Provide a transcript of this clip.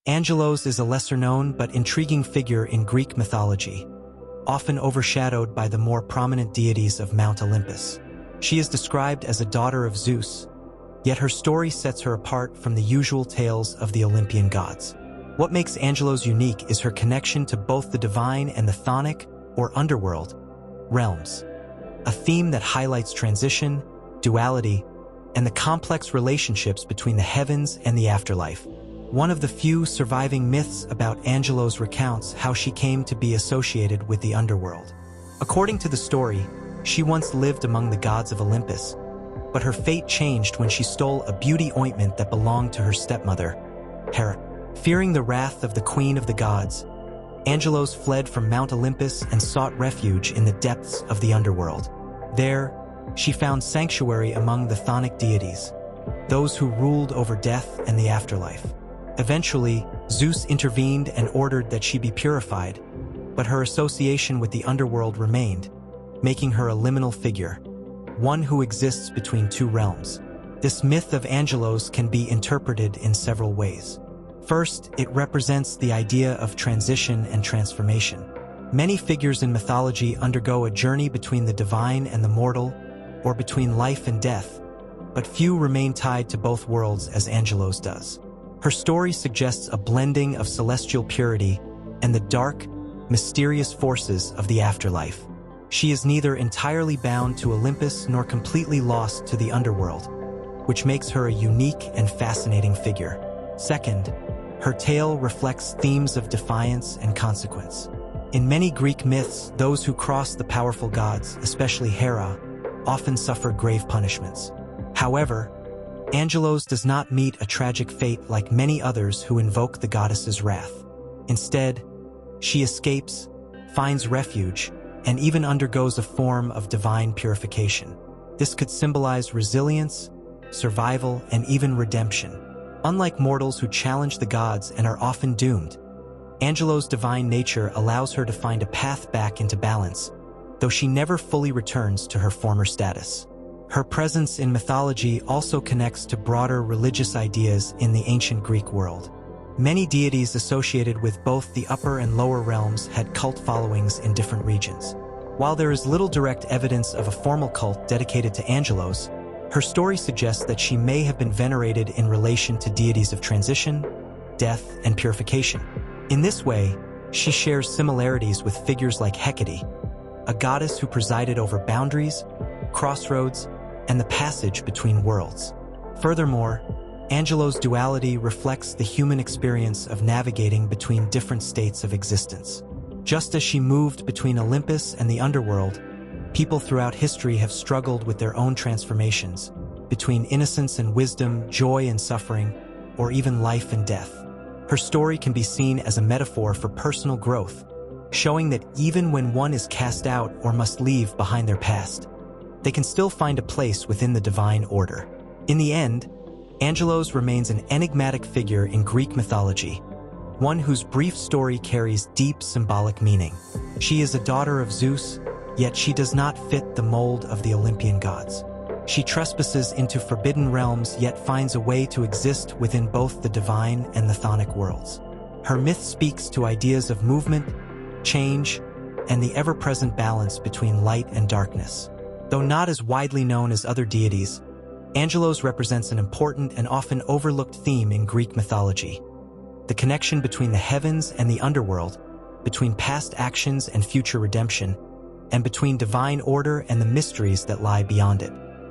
Angelos is a lesser-known but intriguing figure in Greek mythology, often overshadowed by the more prominent deities of Mount Olympus. She is described as a daughter of Zeus, yet her story sets her apart from the usual tales of the Olympian gods. What makes Angelos unique is her connection to both the divine and the chthonic, or underworld, realms, a theme that highlights transition, duality, and the complex relationships between the heavens and the afterlife. One of the few surviving myths about Angelos recounts how she came to be associated with the underworld. According to the story, she once lived among the gods of Olympus, but her fate changed when she stole a beauty ointment that belonged to her stepmother, Hera. Fearing the wrath of the queen of the gods, Angelos fled from Mount Olympus and sought refuge in the depths of the underworld. There, she found sanctuary among the chthonic deities, those who ruled over death and the afterlife. Eventually, Zeus intervened and ordered that she be purified, but her association with the underworld remained, making her a liminal figure, one who exists between two realms. This myth of Angelos can be interpreted in several ways. First, it represents the idea of transition and transformation. Many figures in mythology undergo a journey between the divine and the mortal, or between life and death, but few remain tied to both worlds as Angelos does. Her story suggests a blending of celestial purity and the dark, mysterious forces of the afterlife. She is neither entirely bound to Olympus nor completely lost to the underworld, which makes her a unique and fascinating figure. Second, her tale reflects themes of defiance and consequence. In many Greek myths, those who cross the powerful gods, especially Hera, often suffer grave punishments. However, Angelos does not meet a tragic fate like many others who invoke the goddess's wrath. Instead, she escapes, finds refuge, and even undergoes a form of divine purification. This could symbolize resilience, survival, and even redemption. Unlike mortals who challenge the gods and are often doomed, Angelos' divine nature allows her to find a path back into balance, though she never fully returns to her former status. Her presence in mythology also connects to broader religious ideas in the ancient Greek world. Many deities associated with both the upper and lower realms had cult followings in different regions. While there is little direct evidence of a formal cult dedicated to Angelos, her story suggests that she may have been venerated in relation to deities of transition, death, and purification. In this way, she shares similarities with figures like Hecate, a goddess who presided over boundaries, crossroads, and the passage between worlds. Furthermore, Angelos' duality reflects the human experience of navigating between different states of existence. Just as she moved between Olympus and the underworld, people throughout history have struggled with their own transformations, between innocence and wisdom, joy and suffering, or even life and death. Her story can be seen as a metaphor for personal growth, showing that even when one is cast out or must leave behind their past, they can still find a place within the divine order. In the end, Angelos remains an enigmatic figure in Greek mythology, one whose brief story carries deep symbolic meaning. She is a daughter of Zeus, yet she does not fit the mold of the Olympian gods. She trespasses into forbidden realms yet finds a way to exist within both the divine and the chthonic worlds. Her myth speaks to ideas of movement, change, and the ever-present balance between light and darkness. Though not as widely known as other deities, Angelos represents an important and often overlooked theme in Greek mythology: the connection between the heavens and the underworld, between past actions and future redemption, and between divine order and the mysteries that lie beyond it.